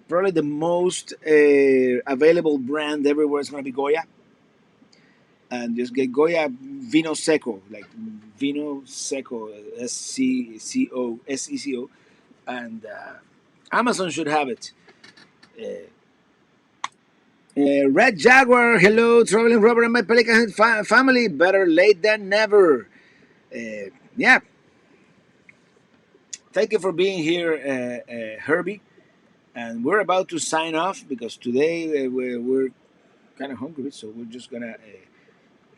Probably the most available brand everywhere is going to be Goya, and just get Goya Vino Seco, like Vino Seco, SECO, and Amazon should have it. Red Jaguar, hello, traveling Robert and my Pelican family, better late than never. Yeah, thank you for being here, Herbie. And we're about to sign off because today we're kind of hungry, so we're just gonna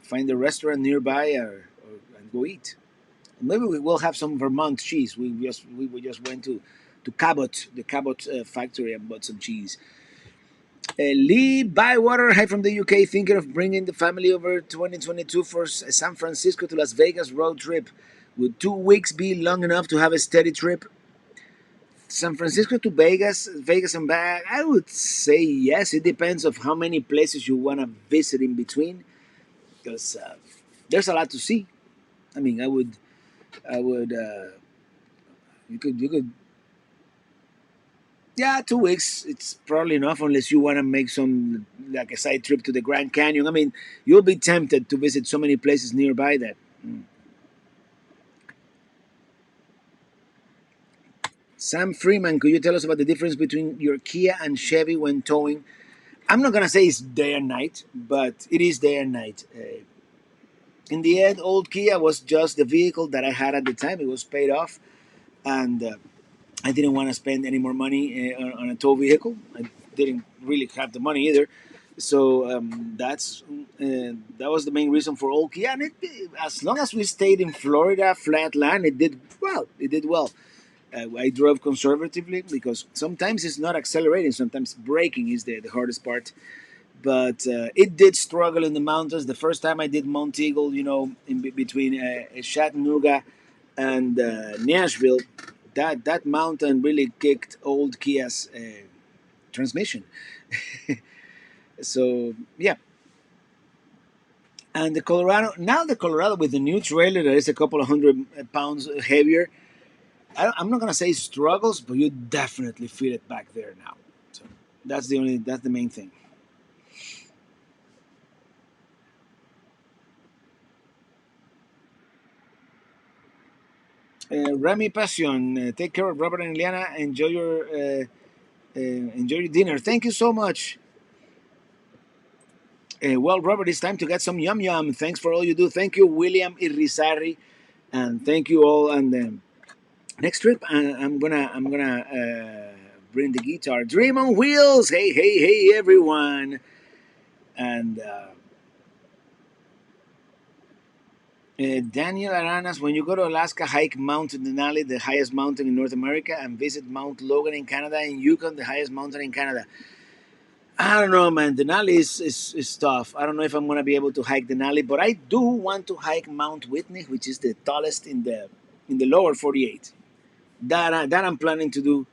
find a restaurant nearby and go eat. Maybe we will have some Vermont cheese. We just went to Cabot, the Cabot factory, and bought some cheese. Lee Bywater, hi from the UK, thinking of bringing the family over 2022 for San Francisco to Las Vegas road trip. Would 2 weeks be long enough to have a steady trip? San Francisco to Vegas, Vegas and back. I would say yes. It depends of how many places you want to visit in between, because there's a lot to see. I mean, I would. You could. Yeah, 2 weeks. It's probably enough unless you want to make some like a side trip to the Grand Canyon. I mean, you'll be tempted to visit so many places nearby that. Mm. Sam Freeman, could you tell us about the difference between your Kia and Chevy when towing? I'm not gonna say it's day and night, but it is day and night. In the end, old Kia was just the vehicle that I had at the time. It was paid off, and I didn't want to spend any more money on a tow vehicle. I didn't really have the money either, so that was the main reason for old Kia. And as long as we stayed in Florida, flat land, it did well. It did well. I drove conservatively because sometimes it's not accelerating, sometimes braking is the hardest part. But it did struggle in the mountains. The first time I did Mount Eagle, in between Chattanooga and Nashville, that mountain really kicked old Kia's transmission. So yeah, and the Colorado with the new trailer that is a couple of hundred pounds heavier. I'm not gonna say struggles, but you definitely feel it back there now. So that's the main thing. Remy Passion, take care of Robert and Liana. Enjoy your dinner. Thank you so much. Well, Robert, it's time to get some yum yum. Thanks for all you do. Thank you, William Irizarry, and thank you all. And next trip, I'm gonna bring the guitar. Dream on wheels. Hey, hey, hey, everyone. And Daniel Aranas, when you go to Alaska, hike Mount Denali, the highest mountain in North America, and visit Mount Logan in Canada, and Yukon, the highest mountain in Canada. I don't know, man. Denali is tough. I don't know if I'm gonna be able to hike Denali, but I do want to hike Mount Whitney, which is the tallest in the lower 48. That I'm planning to do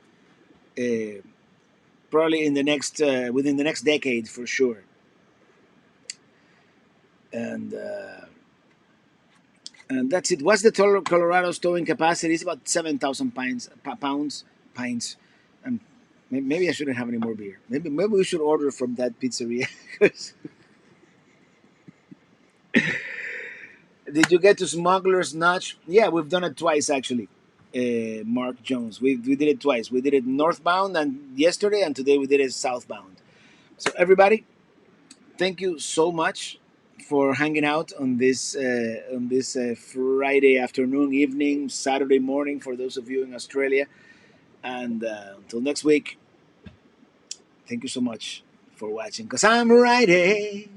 probably in the next within the next decade for sure. And and that's it. What's the total Colorado's towing capacity? It's about 7,000 pints. And maybe I shouldn't have any more beer. Maybe we should order from that pizzeria. Did you get to Smuggler's Notch? Yeah, we've done it twice actually. Mark Jones, we did it twice. We did it northbound and yesterday, and today we did it southbound. So everybody, thank you so much for hanging out on this Friday afternoon, evening, Saturday morning for those of you in Australia. And until next week, thank you so much for watching. Cause I'm riding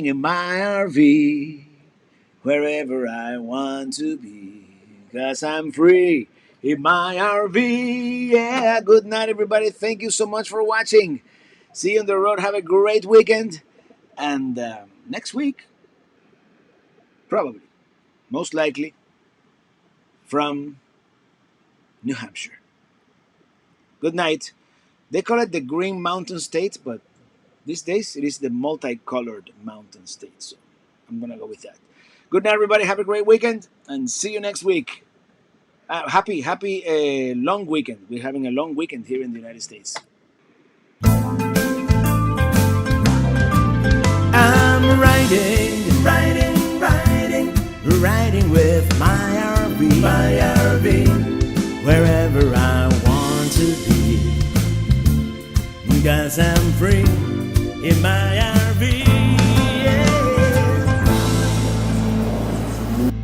in my RV wherever I want to be. Cause I'm free in my RV. Yeah, good night, everybody. Thank you so much for watching. See you on the road. Have a great weekend. And next week, probably, most likely, from New Hampshire. Good night. They call it the Green Mountain State, but these days it is the multicolored Mountain State. So I'm going to go with that. Good night, everybody. Have a great weekend, and see you next week. Happy long weekend. We're having a long weekend here in the United States. I'm riding with my RV, wherever